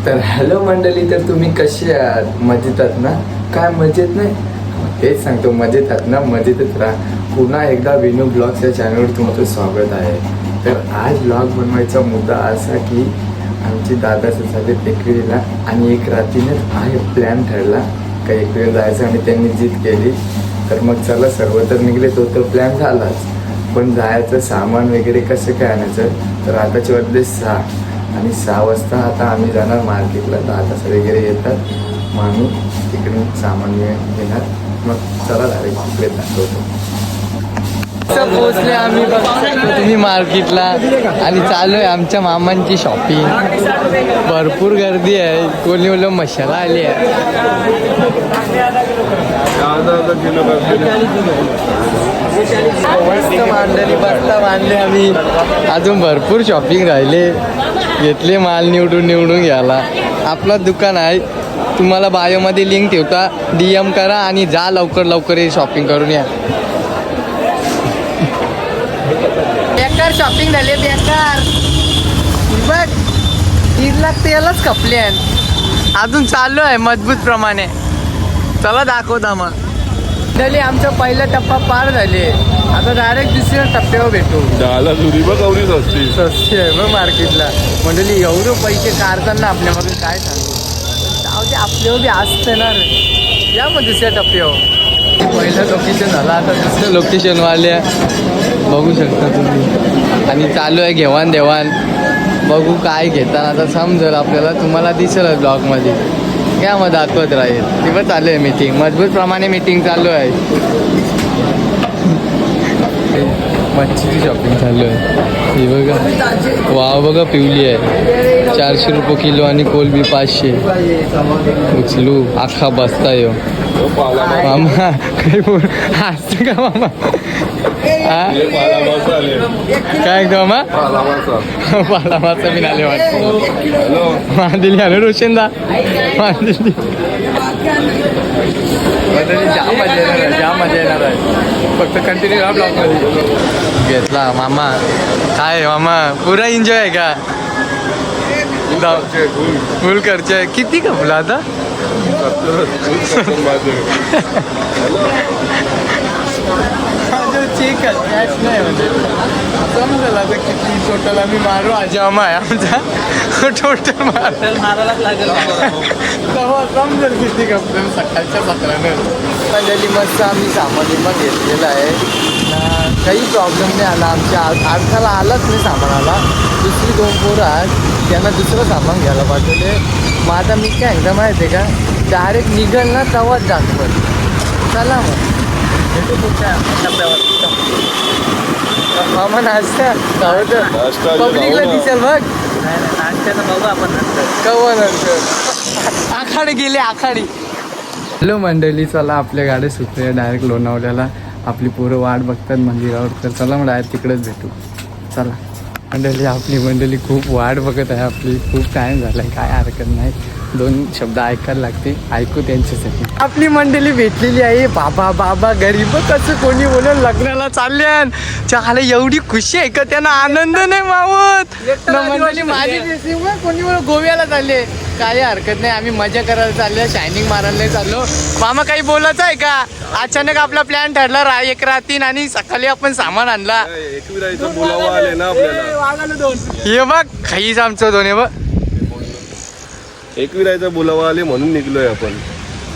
तर हॅलो मंडळी, तर तुम्ही कसे आहात? मजेत आहात ना? काय मजेत नाही? तेच सांगतो, मजेत आहात ना? मजेतच राहा. पुन्हा एकदा विनू ब्लॉग्स या चॅनलवर तुमचं स्वागत आहे. तर आज ब्लॉग बनवायचा मुद्दा असा की आमचे दादाचं झाले एकविरीला आणि एक रात्रीनेच आहे प्लॅन ठरला का एकविरीला जायचं आणि त्यांनी जिद केली. तर मग चला, सर्व तर निघले, तो तर प्लॅन झालाच, पण जायचं सामान वगैरे कसं काय आणायचं. तर आताचे वाजले 6 आणि 6 वाजता आता आम्ही जाणार मार्केटला. तर आता वगैरे येतात, मग आम्ही तिकडून सामान घेणार. मग चला डायरेक्ट तिकडे दाखवतो. पोहोचले आम्ही, तुम्ही मार्केटला आणि चालू आहे आमच्या मामांची शॉपिंग. भरपूर गर्दी आहे, कोणी बोललो मशाला आली आहे. मस्त मांडली बसता बांधले आम्ही. अजून भरपूर शॉपिंग राहिले, घेतले माल निवडून घ्यायला. आपलं दुकान आहे, तुम्हाला बायोमध्ये लिंक ठेवता, DM करा आणि जा लवकर हे शॉपिंग करून या. बेकार शॉपिंग झाले, बेकार. बघ 3 लाख तेलच खपले. अजून चालू आहे मजबूत प्रमाणे. चला दाखवता मग. मंडळी, आमचा पहिला टप्पा पार झाले, आता डायरेक्ट दुसऱ्या टप्प्यावर भेटू. सस्ती आहे मग मार्केटला. मंडळी, एवढं पैसे काढताना आपल्यामधून काय सांगू. जाऊ दे, आपल्यावर बी असते ना रे. या मग दुसऱ्या टप्प्यावर. पहिलं लोकेशन झालं, आता दुसरं लोकेशन वाले बघू शकता तुम्ही. आणि चालू आहे घेवाण. बघू काय घेताना आता समजेल आपल्याला, तुम्हाला दिसेल ब्लॉगमध्ये. काय मग दाखवत राहील. तेव्हा चालू आहे मीटिंग, मजबूत प्रमाणे मीटिंग चालू आहे. मच्छीची शॉपिंग चालू आहे. ही बघा, वाव बघा, पिवली आहे 400 रुपये किलो आणि कोलबी 500. उचलू अख्खा बसता येऊ. मामा काय बोल हसते का मामा? काय मामा? पाला मासा बी नाले वाटतं. मांदिली आलो रोशनदा, मांदिली. जाम मजा येणार आहे. फक्त कंटिन्यू राहा ब्लॉगमध्ये. घेतला मामा. काय मामा, पुरा एन्जॉय आहे का? फुल खर्च आहे. किती खपला आता? ठीक आहे, कॅश नाही म्हणजे समजेल आता किती टोटल आम्ही मारू. आजामा आहे आमचा, टोटल मारायलाच लागेल तेव्हा समजेल किती कपडे. सकाळच्या 17 म्हणजे मस्त आम्ही सामान मग घेतलेलं आहे ना, काही प्रॉब्लेम नाही आला. आमच्या आजकाला आलाच नाही सामानाला. दुसरी 2 पोरं आहेत, त्यांना दुसरं सामान घ्यायला पाठवले. मग आता मी काय एकदा माहिती आहे का, डायरेक्ट निघल ना तेव्हाच दाखवत. चला मग भेटू पुढच्या टप्प्यावर. मामा नाश्ता पब्लिकला दिसेल बघ. नाश्त्याचं बघू आपण कवा नंतर. आखाडे गेले, आखाडी. हॅलो मंडळी, चला आपल्या गाड्या सुटल्या डायरेक्ट लोणावळ्याला. आपली पोरं वाट बघतात मंदिरावर. तर चला मग डायरेक्ट तिकडेच भेटू. चला मंडळी, आपली मंडळी खूप वाट बघत आहे आपली. खूप टाईम झाला आहे, काय हरकत नाही. 2 शब्द ऐकायला लागते, ऐकू त्यांच्यासाठी. आपली मंडळी भेटलेली आहे. बाबा गरीब कसं कोणी बोलून लग्नाला चालल्यान. चाले एवढी खुशी आहे का त्यांना आनंद नाही मावत. मंडळी माझी कोणी बोल गोव्याला चालले, काही हरकत नाही. आम्ही मजा करायला चाललो, शायनिंग मारायला नाही चाललो. मामा काही बोलायचं आहे का? अचानक आपला प्लॅन ठरला 1 रात्री आणि सकाळी आपण सामान आणला. हे बघ खाईच आमचं 2 बघ. एकविरायचा बोलावा आले म्हणून निघलोय आपण.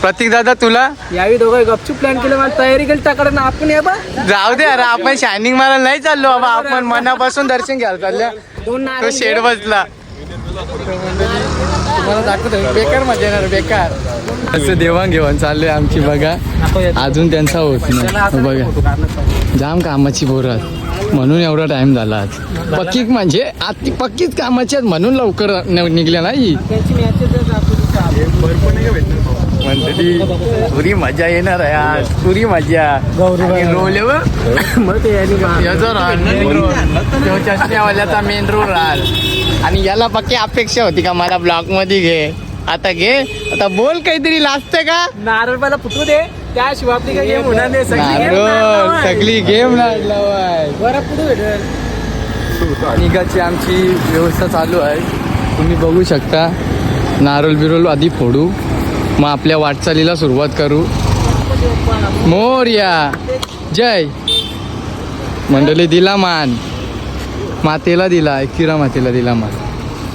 प्रतीक दादा, तुला यावी दोघं गपचूप प्लॅन केलं, मला तयारी केली त्याकडे. आपण ये बा, जाऊ दे अरे, आपण शायनिंग मारायला नाही चाललो बाबा. आपण मनापासून दर्शन घ्यायला चाललो. तो शेड बसला. तुम्हाला दाखवतो, बेकार मजा येणार, बेकार. असं देवाणघेवाण चाललंय आमची बघा. अजून त्यांचा होत नाही बघा. जाम कामाची पोरं म्हणून एवढा टाइम झाला आज. पक्की म्हणजे आज ती पक्कीच कामाची आहेत म्हणून लवकर निघल्या नाही. म्हणते पुरी मजा येणार आहे आज, पुरी मजा. रोल चष्म्यावाल्याचा मेन रोल राहाल. आणि याला पक्की अपेक्षा होती का मला ब्लॉग मध्ये घे. आता घे, आता बोल काहीतरी लाजते का? नारळ मला फुटू दे, त्याशिवाय आपली काही गेम होणार नाही. सगळी गेम बरं पुढे भेटेल. निघाची आमची व्यवस्था चालू आहे, तुम्ही बघू शकता. नारळ बिरोल आधी फोडू, मग आपल्या वाटचालीला सुरुवात करू. मोरया जय. मंडळी दिला मान, मातेला दिला, एकविरा मातेला दिला मान.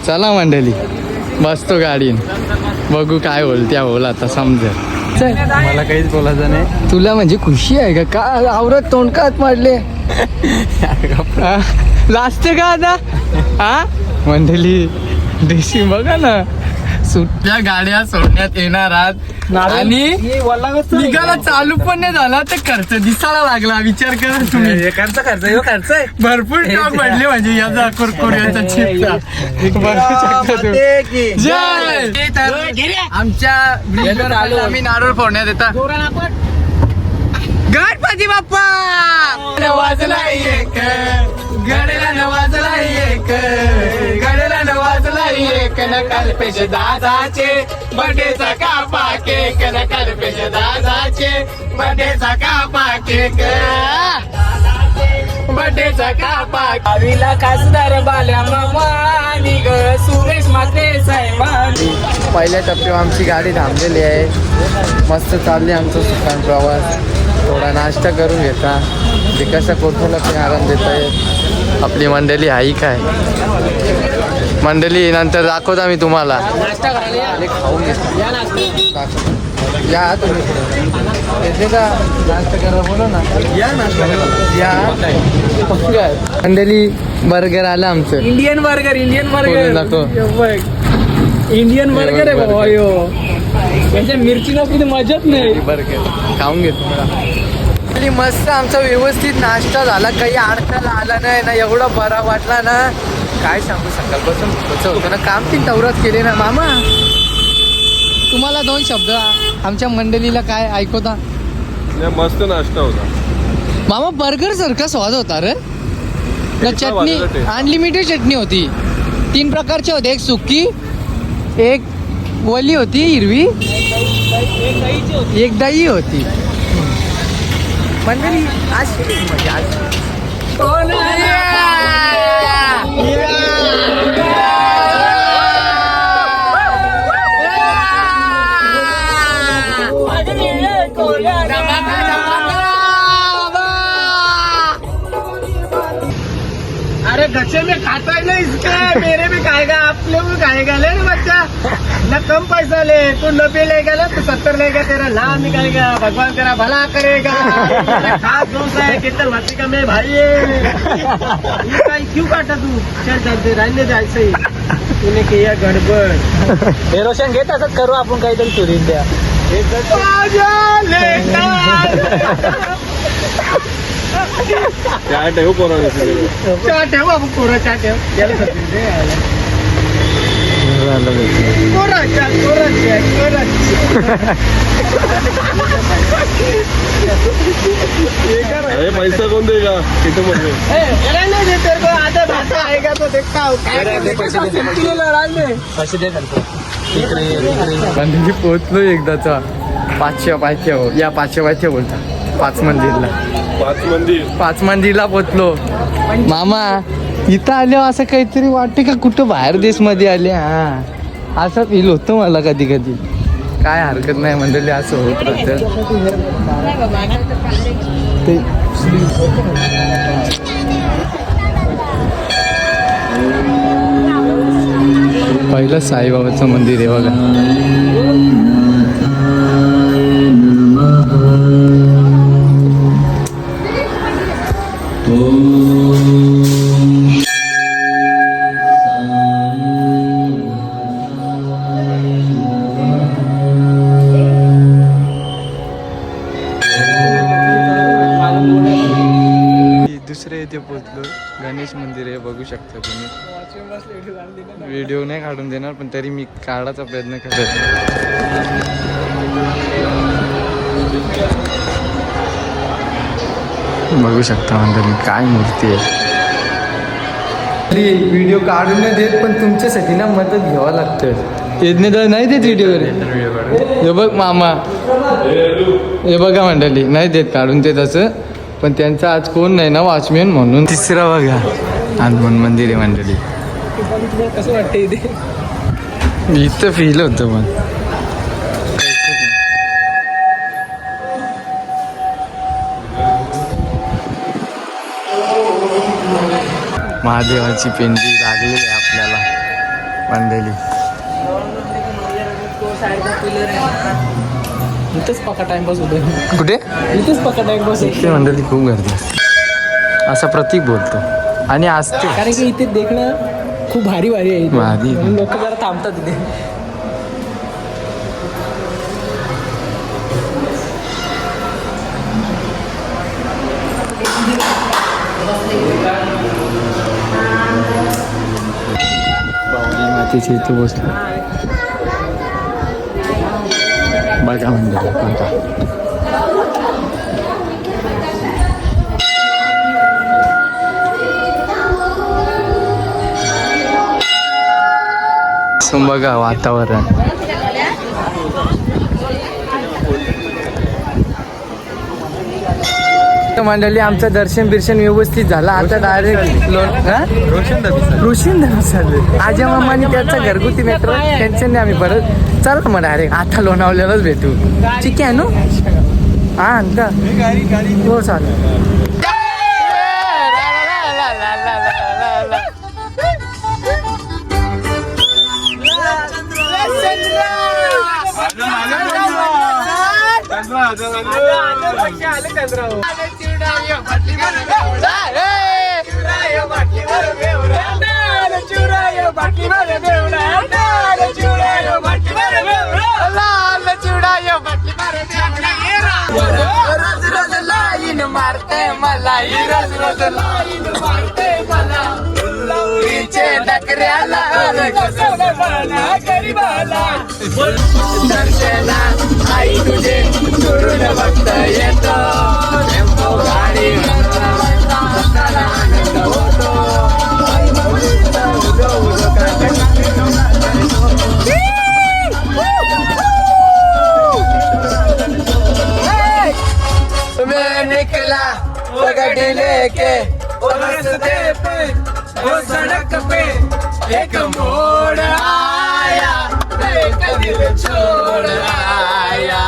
चला मंडळी, बसतो गाडीन, बघू काय होईल त्या होईल आता समजेल. मला काहीच बोलायचं नाही. तुला म्हणजे खुशी आहे का? आवरत तोंडकात मारले लास्ट का आता? हा मंडळी ड्रेसिंग बघा ना, सुट्ट्या गाड्या सोडण्यात येणार आहात आणि निघाला चालू पण नाही झाला तर खर्च दिसायला लागला. विचार करा तुम्ही, खर्च खर्च आहे. भरपूर टॉक पडले म्हणजे याचा कुरकुऱ्याचा चिपचा. जय. तर आमच्या ब्रिजवर आलो आम्ही नारळ फोडण्यात येतात. गणपती बाप्पा वाजला एक, गडेला नवाजला एक, गडेला नवाजला एक, नकाल पेश दादाचे बर्थडेचा कापा केक, नकाल पेश दादाचे बर्थडेचा कापा केक, बर्थडेचा कापा. आवीला खासदार बाल्या मामा निघ सुरेश माते साहेबांनी. पहिल्या टप्प्यावर आमची गाडी थांबलेली आहे. मस्त चालली आमचा सुखान प्रवास. थोडा नाश्ता करून घेता, जे कसा कोठ्याला पण आराम देता येत. आपली मंडळी आई काय मंडळी नंतर दाखवता मी तुम्हाला. नाश्ता करायला आणि खाऊन घेता या तुम्ही येते का नाश्ता करा बोलो ना. या नाश्ता या मंडळी. बर्गर आलं आमचं. इंडियन बर्गर, इंडियन बोलून दाखव. बर्गर, इंडियन बर्गर आहे बाबा यो. याच्या मिरची नको मजाच नाही. बर्गर खाऊन घेतो. मस्त आमचा व्यवस्थित नाश्ता झाला, काही अडथळा आला नाही ना. एवढा बरा वाटला ना, काय सांगू. सकाळपासून होतं होतं ना काम, तीन तवरात केले ना. मामा तुम्हाला 2 शब्द आमच्या मंडळीला काय ऐकवता? मस्त नाश्ता होता मामा. बर्गर सारखा स्वाद होता रे. चटणी वाजलं ते. अनलिमिटेड चटणी होती. 3 प्रकारची होती, एक सुकी, एक ओली होती हिरवी, एक दही होती. मंडळी आज म्हणजे आज अरे गच्चे में खाता है ना इसके, मेरे भी खाएगा, आप लोग भी खाएगा. ले रे बच्चा, ना कम पैसा ले, तू 90 लेगा ना तो 70 लेगा, तेरा लाभ निकलेगा, भगवान तेरा भला करेगा. खास दोस्त है, कीर्तन भाती का मैं भाई है. क्यों काटा तू? चल चलते रहने दे ऐसे ही. तूने किया गडबड. हे रोशन घेत असत करू आपण काहीतरी चोरीन द्या. काय ठेव कोणाला चहा ठेव बाबू, कोरा चहा ठेव. याला सगळी दे यायला. कोरा चहा, कोरा चहा, कोरा चहा. अरे पैसा कोण देगा किती मध्ये रहने दे, तेरे को आधा भाषा आएगा तो देखता हूँ. किलो लड़ाई में पैसे दे करतो. मंदिर पोहोचलो एकदाचा. 500 पायथ्या हो या 500 पायथ्या बोलता. 5 मंदिरला 5 मंदिरला पोचलो. मामा इथं आल्यावर असं काहीतरी वाटते का कुठं बाहेर देशमध्ये आले. हा असं फील होतं मला कधी कधी. काय हरकत नाही मंडळी, असं होत राहतं. पहिलं साईबाबाचं मंदिर आहे बघा. दुसरे इथे पोचलो. गणेश मंदिर आहे, बघू शकता तुम्ही. व्हिडिओ नाही काढून देणार पण तरी मी काढायचा प्रयत्न करत. बघू शकता मंडळी काय मूर्ती आहे. व्हिडिओ काढून नाही देत पण तुमच्यासाठी ना मदत घ्यावं लागतं. येत तर नाही देत व्हिडिओ. हे बघ मामा, हे बघा मंडळी नाही देत काढून ते तसं. पण त्यांचा आज कोण नाही ना वॉचमॅन म्हणून. तिसरा बघा हनुमान मंदिर आहे मंडळी. कसं वाटतं इथे? इथं फील होतं मग. महादेवाची पेंडी लागलेली आहे आपल्याला मंडळी. इथंच पक्का टाइमपास होतो. कुठे इथंच पक्का टाइमपास होतो. इथे मंडळी खूप गर्दी असते असा प्रतीक बोलतो आणि असते. कारण की इथे देखणं खूप भारी भारी आहे. भारी. लोक जरा थांबतात इथे. बाहुली मातेच्या इथे बसलो. बघा मंडळी बघा. बघा वातावरण. मंडळी आमचं दर्शन बिर्शन व्यवस्थित झालं. आता डायरेक्ट रोशन झालं. आजा मामानी त्याचा घरगुती मित्र टेन्शन नाही. आम्ही परत चला मग डायरेक्ट आता लोणावल्यालाच भेटू. ठीक आहे नो. हा आणता हो चालेल. मारते मला रोज रोज लाईन मारते मला. लवरीचे डकऱ्याला गरीबाला दर्शना आई तुझे दुरून भक्त येतो. टेम्पो गाडी आनंद होतो. मैं निकला पगड़ी लेके और रास्ते पे वो सड़क पे एक मोड़ आया. एक दिल छोड़ आया.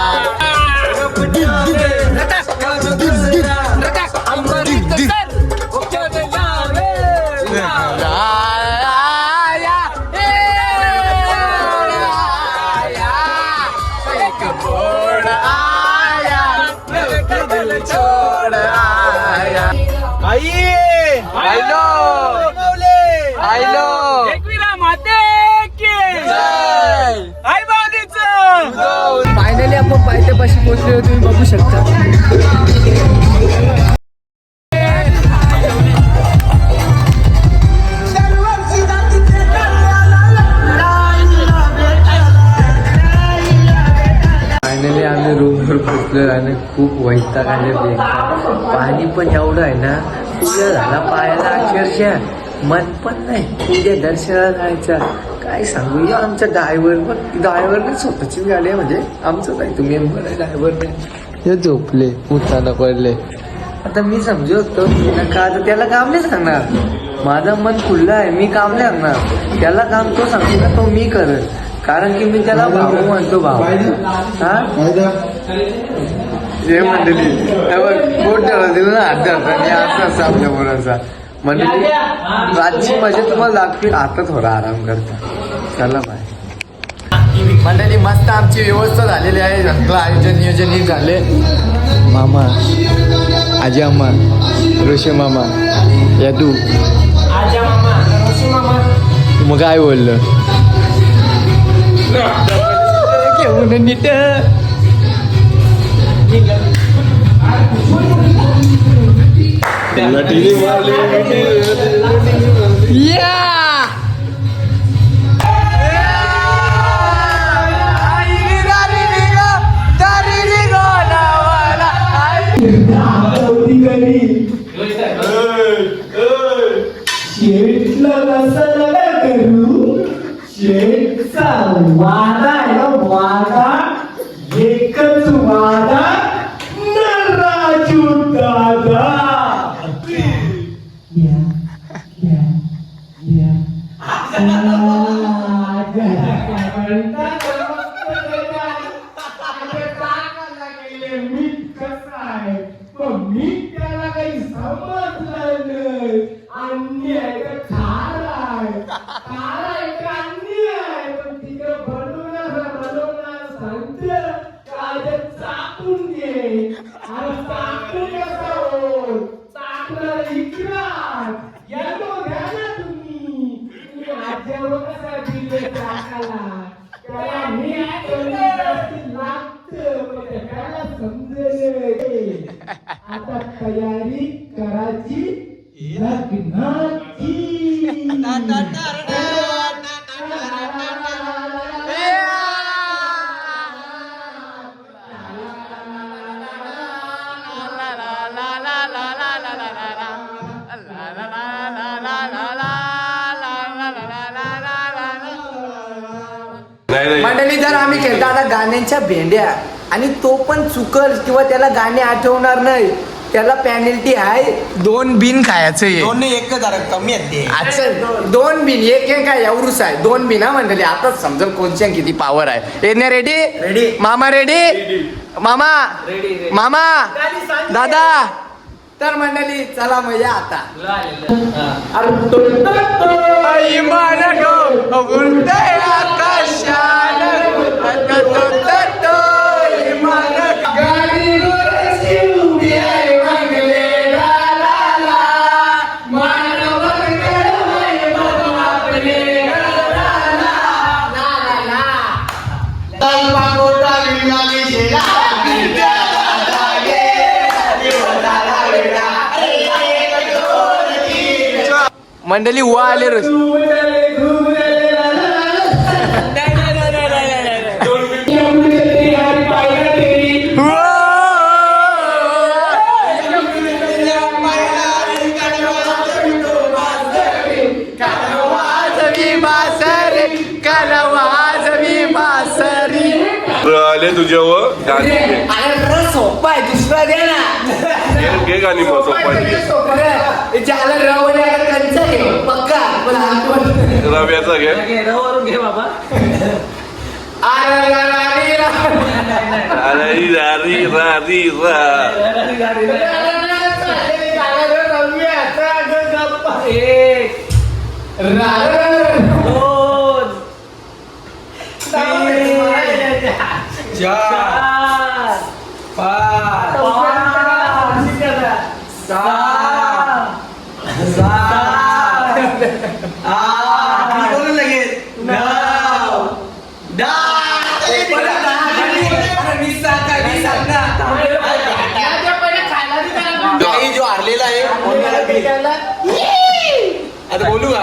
फायनली आपण पायथ्यापाशी पोहोचलो. तुम्ही बघू शकता. फायनली आम्ही रूमवर पोहोचलो आणि खूप वैताग आले. पाणी पण एवढं आहे ना उद्या झाला पायाला अक्षरशः. मन पण नाही उद्या दर्शनाला जायचं. काय सांगू या आमचा ड्रायव्हरने स्वतःची गाडी आहे म्हणजे आमचं नाही. तुम्ही ड्रायव्हरने हे झोपले उठायला पडले. आता मी समजवतो का आता त्याला काम नाही सांगणार. माझं मन खुल्लं आहे. मी काम नाही सांगणार त्याला. काम तो सांगतो ना तो मी करत. कारण की मी त्याला भाऊ म्हणतो. भाऊ हा हे मंडळी पोट ठेवलं दिलं ना हात धरताना असं असं आपल्या मुलाचा. मंडळी रातची मजा तुम्हाला दाखवी. आता थोडा आराम करता. चला बाय. मंडळी मस्त आमची व्यवस्था झालेली आहे. सगळं आयोजन नियोजन ही झाले. मामा आजी अम्मा ऋषी मामा यादू आजा मामा ऋषी मामा मग काय बोललं घेऊन नीट. शेठला कसं करू. शेठचा वादा आहे वादा. एकच वादा राजू दादा. घंटा टाकायला गेले मीठ कसं आहे पण मीठ त्याला काही समजलं नाही. अंडी आहे का खार आहे, खार आहे का अंडी आहे, पण तिकडे बनवणार सांगते काय चाकून घे आणि चाकून कसा हो चाकणार इकरार येतो घ्या ना तुम्ही आज्यावर कसा दिले चाकाला त्याला मीठ कमी जास्त लागतं पण त्याला समजेल. आता तयारी करायची लग्नाची. मंडळी जर आम्ही खेळतो आता गाण्यांच्या भेंड्या आणि तो पण चुकल किंवा त्याला गाणे आठवणार नाही त्याला पेनल्टी आहे 2 बिन खायचं आहे. दोन्ही एक जरा कमी आहेत ते. अच्छा 2 बिन एक काय एवढूच आहे 2 बिन हा मंडळी आताच समजेल कोणच्या किती पावर आहे. येणे रेडी रेडी मामा रेडी मामा मामा दादा तर मंडळी चला मजा आता मंडळी हुआ आले रोज आले तुझ्यावर गाणी घे. अरे सोपा आहे दुसरा द्या ना घे गाणी मग सोपा ज्याला रवणे कंचा घे पक्का पण आठवण रव्याचा घे. घे बाबा. अरे रारी रारी रा जो हारलेला आहे आता बोलू का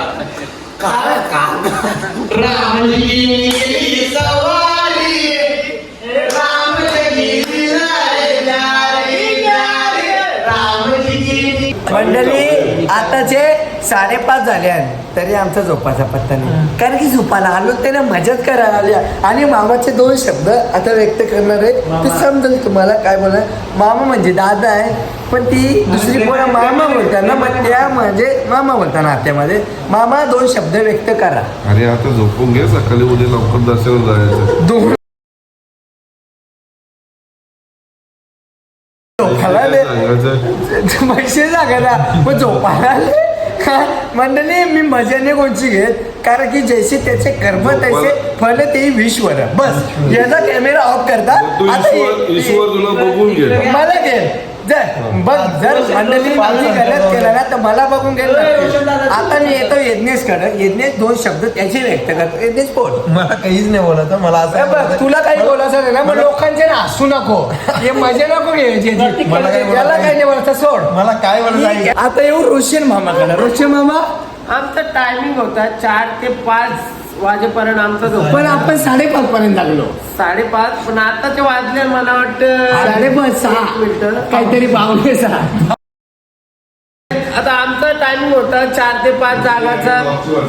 मंडळी आताचे 5:30 झाले तरी आमचा झोपाचा पत्ता नाही कारण की झोपाला आलो त्याने मजाच करायला आल्या आणि मामाचे 2 शब्द आता व्यक्त करणार आहे ते समजेल तुम्हाला काय बोला. मामा म्हणजे दादा आहे पण ती दुसरी पोरं मामा बोलताना मग त्या म्हणजे मामा बोलताना नात्यामध्ये मामा 2 शब्द व्यक्त करा. अरे आता झोपून घे सकाळी उद्या लवकर दर्शन जायचं. 2 पैसे जागा ना मग झोपायला मंडळी मी मजाने कोणची घेत कारण की जैसे त्याचे कर्म तैसे फल ते विश्वर बस याचा कॅमेरा ऑफ करता आता ईश्वर तुला बघून घे मला घे जर मंडळी गलत केला ना तर मला बघून घ्यायला. आता मी येतो यज्ञेशकडे. यज्ञेश 2 शब्द त्याचे व्यक्त करतो. यज्ञेश बोल. मला काहीच नाही बोलायचं मला असं बघ तुला काही बोलायचं नाही ना मग लोकांचे ना हसू नको हे मजा नको घ्यायची त्याला काही नाही बोलायचं सोड. मला काय बोलायचं आता येऊ रोशन मामाकडे. रोशन मामा आमचा टायमिंग होता 4 ते 5 वाजेपर्यंत आमचा झोप पण आपण 5:30 पर्यंत लागलो. 5:30 पण आताचे वाजले मला वाटतं 5:30 6 काहीतरी 5:45. आता आमचा टायमिंग होता 4 ते 5 जागाचा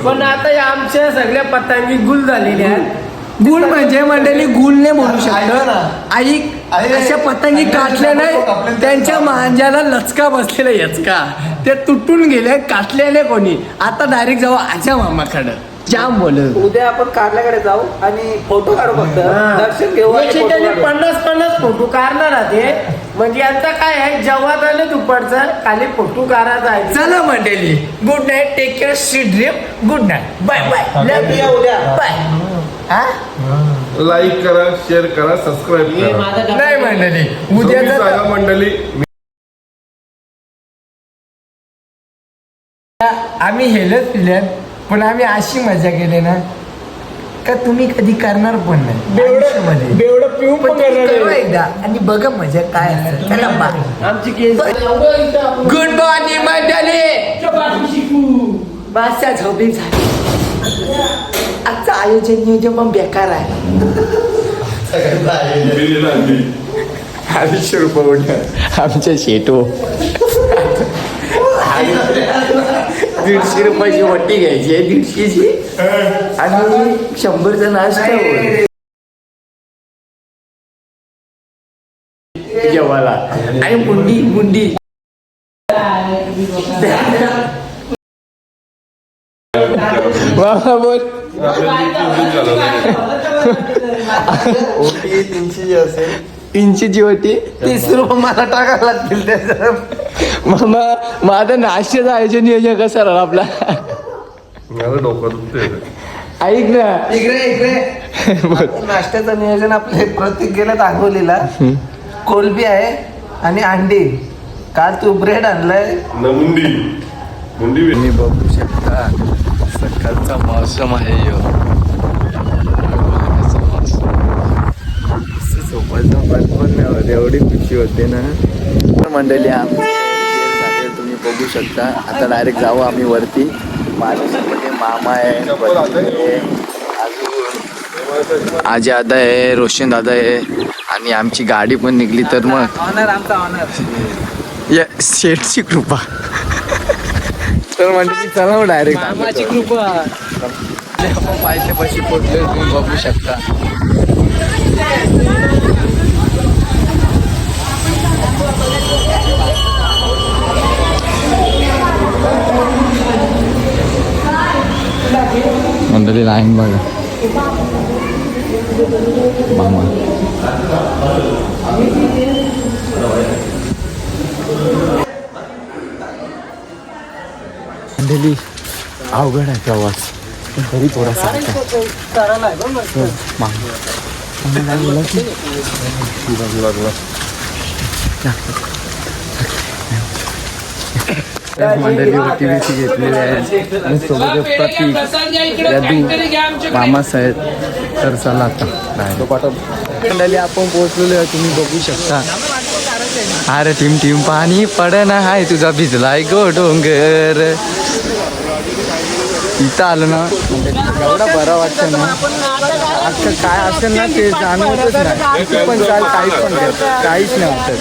पण आता या आमच्या सगळ्या पतंगी गुल झालेल्या आहेत. गुल म्हणजे मंडळी गुलने म्हणू शकतो. आई अशा पतंगी काटल्या नाही त्यांच्या मांजाला लचका बसलेला यचका ते तुटून गेले काटलेले कोणी. आता डायरेक्ट जाऊ आजा मामाकडं. जाम बोलत. उद्या आपण कारल्याकडे जाऊ आणि फोटो काढू फक्त दर्शन घेऊ आणि याचे photo त्याने काढू. 50 फोटो काढणार आहे. म्हणजे यांचा काय आहे, जेव्हा झालं दुपारचा खाली फोटो काढायचा आहे. चला मंडळी, good night, take care, sweet dream, good night, bye bye, love या यू, उद्या. बाय. लाईक करा, शेअर करा, सबस्क्राईब करा. नाही मंडळी, तुम्ही उद्याचा सांगा मंडळी. आम्ही हेलच पिल्यात, पण आम्ही अशी मजा केली ना का तुम्ही कधी करणार पण नाही आयुष्यामध्ये. बेवडं पिऊन पण पण तुम्ही करणार करा आहे. एकदा आणि बघा मजा काय असते. चला बाय. आमची केस गुड मॉर्निंग मंडळी. माझ्या झोपी झाली. आजचं आयोजन नियोजन पण बेकार आहे. बिर्याणी. 250 रुपये उडलं आमच्या शेटो. 150 रुपयाची वट्टी घ्यायची आहे, 150ची आणि 100चा नाश्ता जेवायला आणि मुंडी मुंडी. बाबा बोल. ओटी 300 जी असेल, इंचीची वटी 30 रुपये मला टाकायला लागतील त्याचं. मामा. माझं नाश्त्याचं आयोजन नियोजन कसं राहिलं आपला. मला डोकं दुखतंय. ऐक ना. इकडे नाश्त्याचं नियोजन आपले प्रत्येक गेलं दाखवलेला. कोलबी आहे आणि अंडी. काल तू ब्रेड आणलाय. मुंडी मुंडी. तुम्ही बघू शकता सकाळचा मौसम आहे झोपायचं मन पण नाही होत, एवढी खुशी होते ना. तर मंडळी आमचं तुम्ही बघू शकता. आता डायरेक्ट जाऊ आम्ही वरती. माझ्यासोबत मामा आहे, बहिणी आहे, अजून आजी दादा आहे, रोशन दादा आहे आणि आमची गाडी पण निघली. तर मग ऑनर आमचा ऑनर या शेठची कृपा. तर म्हणजे चला डायरेक्ट मामाची कृपा. आपण पाहिजे पशी पोचले तुम्ही बघू शकता. मंडळी लाईन बघा. मामा मंडळी अवघड आहे प्रवास, पण तरी थोडासा मंडळी होती बिची घेतलेली आहे आणि सोबत प्रतीक यदू मामासाहेब. तर चला आता मंडळी आपण पोहोचलेलो आहे, तुम्ही बघू शकता. अरे टिम पाणी पडना हाय तुझा भिजलाय गो डोंगर. इथं आलं ना एवढा बरा वाटतं ना. अख्खं काय असेल ना ते जाणवतच नाही. किती पण चाल काहीच पण घेत काहीच नाही वाटत.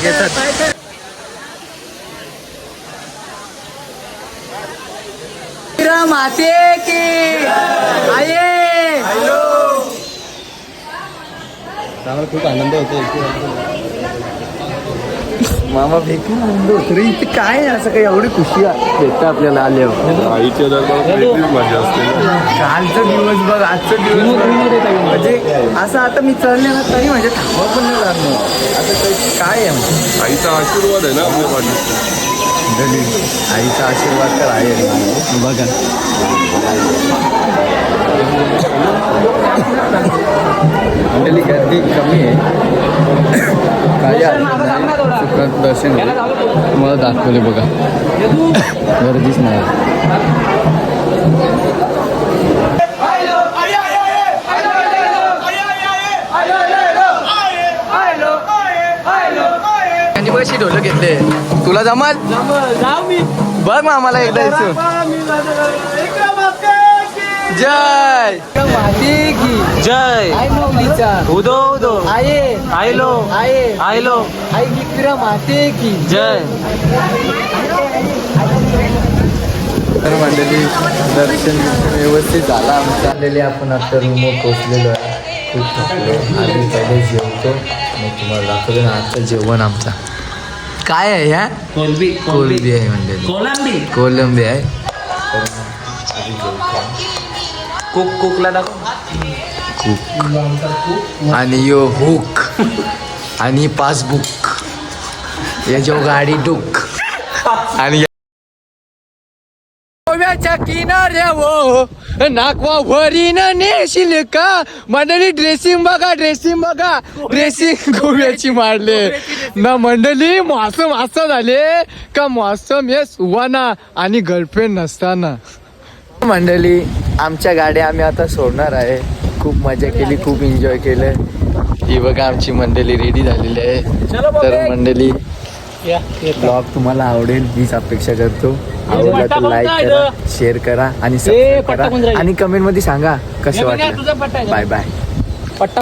घेतात माते की आये. खूप आनंद होतो. मामा भेटून आनंद होतो रे. इथे काय आहे असं काही एवढी खुशी भेटतं आपल्याला आल्यावर. आईच्या दरबारात वेगळीच मजा असते. कालचा दिवस बघ, आजचा दिवस म्हणजे असं आता मी चढले ना तरी म्हणजे थांबा पण नाही लागणार. आता काय आहे म्हणजे आईचा आशीर्वाद आहे ना आपल्या पाठीशी. आईचा आशीर्वाद तर आहे बघा. मंडळी गर्दी कमी आहे, काही सुखात दर्शन तुम्हाला दाखवले बघा. गर्दीच नाही. कशी ढोलं घेतले तुला जमल जाऊ मी बघ आम्हाला एकदा यायचं. जय माती की जय आई नवलीचा उदो उदो आये आयलो आये आयलो आई विक्रा माते की जय. तर मंडळी दर्शन व्यवस्थित झालं आमचं. आलेले आपण आता रूमवर पोचलेलो आहे. खूप थकलो. आधी पहिले जेवतो मग तुम्हाला दाखवतो ना आजचं जेवण आमचा काय आहे. ह्या कोलबी कोलंबी आहे मंडळी, कोलंबी कोलंबी आहे. कुकला दाखव. आणि यो हुक आणि पासबुक याच्या गाडी डुक आणि गोव्याच्या किनाऱ्यावर नाकवा वरीन नेशील का मंडळी. ड्रेसिंग बघा ड्रेसिंग गोव्याची मारले ना मंडळी. मास झाले का मौसम हे सुवाना आणि गर्लफ्रेंड नसताना. मंडळी आमच्या गाड्या आम्ही आता सोडणार आहे. खूप मजा केली, खूप एन्जॉय केलं. ही बघा आमची मंडळी रेडी झालेली आहे. तर मंडळी ब्लॉग तुम्हाला आवडेल हीच अपेक्षा करतो. आवडला तर लाईक करा, शेअर करा आणि सबस्क्राईब करा आणि कमेंट मध्ये सांगा कसं वाटलं. Bye bye. पट्टा